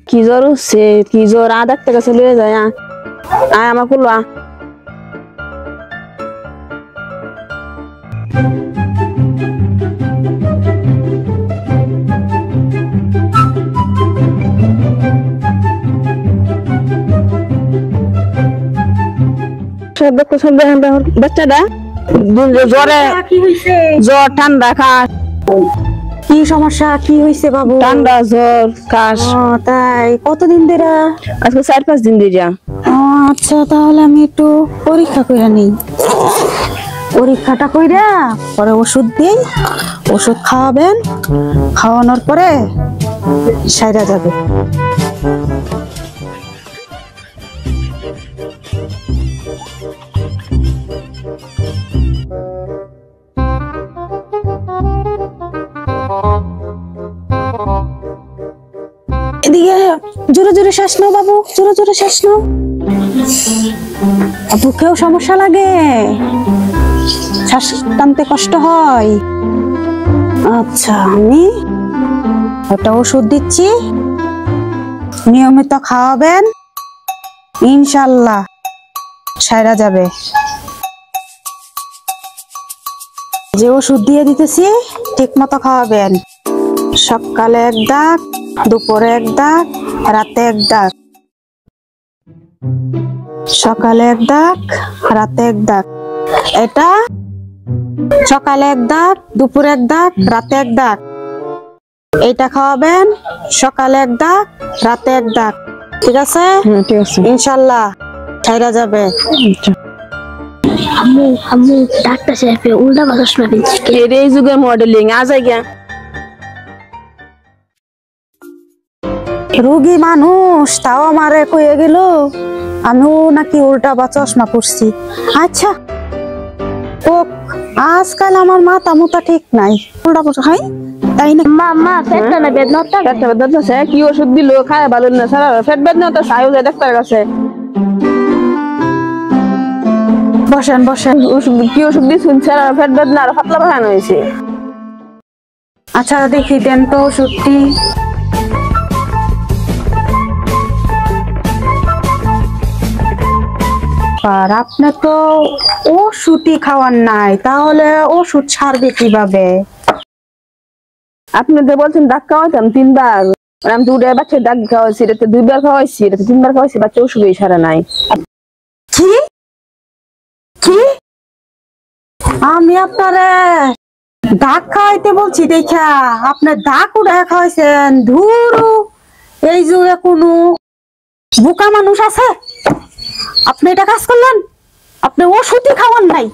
কি জ্বর হচ্ছে? কি জ্বর? ডাক্তার কাছে লয়ে যায়। আয় আমার কুলো বাচ্চাটা জ্বরে জ্বর ঠান্ডা কাশ। কি সমস্যা? কি হয়েছে বাবু? ঠান্ডা জ্বর কাশ। তাই কতদিন ধরে? আজকে 4-5 দিন ধরে। আচ্ছা, তাহলে আমি একটু পরীক্ষা করে নিই। পরীক্ষাটা কইরা পরে ওষুধ দিই, ওষুধ খাওয়াবেন, খাওয়ানোর পরে সাইরা যাবে। এদিকে জোরে জোরে শ্বাস নাও বাবু, জোরে জোরে শ্বাস নাও। বুকেও সমস্যা লাগে? শ্বাস টানতে কষ্ট হয়? আচ্ছা, আমি একটা ওষুধ দিচ্ছি, নিয়মিত খাওয়াবেন, ইনশাল্লাহ সাইরা যাবে। যে ওষুধ দিয়ে দিতেছি ঠিক মতো খাওয়াবেন। সকালে 1 দাগ, দুপুরে 1 দাগ, রাতে 1 দাগ। সকালে 1 দাগ, রাতে 1 দাগ। এটা সকালে 1 দাগ, দুপুরে 1 দাগ, রাতে 1 দাগ। এইটা খাওয়াবেন, সকালে 1 দাগ, রাতে 1 দাগ। ঠিক আছে? ঠিক আছে, ইনশাল্লাহ সাইরা যাবে। আম্মু আম্মু ডাক্তার সাহেব উল্টা কথা শোনাবেন। এই যুগের মডেলিং আজ আগে রোগী মানুষ তাও আমারে কয়ে গেল আমিও নাকি উল্টা বা চশমা পড়ছি। আচ্ছা ও, আজকাল আমার মাথা মুতা ঠিক নাই, উল্টা পড়া হয় তাই না? মা পেটটা না বেদনা হচ্ছে। কি ওষুধ দিল? খায় ভালো না সারা পেট বেদনা তো সাইও যায় ডাক্তারের কাছে। বসেন বসেন। ওষুধ কি ওষুধ দিয়েছেন? সারা পেট বেদনা আর পাতলা পায়খানা হয়েছে। আচ্ছা দেখি দেন তো ওষুধটি। আর আপনি তো ওষুধই খাওয়ার নাই, তাহলে ওষুধ ছাড়বে কিভাবে? আপনি তো বলছেন ডাক খাওয়াইতাম 3 বার, আমি তো উঠে বাচ্চা ডাক খাওয়াইছি, এটা 2 বার খাওয়াইছি, এটা 3 বার খাওয়াইছি, বাচ্চা ওষুধই সারা নাই। কি কি? আমি আপনারে ডাক খাওয়াইতে বলছি দেখা আপনি ডাক উঠে খাওয়াইছেন? ধুরু, এই যুগে কোনো বোকা মানুষ আছে? আপনি এটা কাজ করলেন? আপনি ওষুধই খাওয়ান নাই।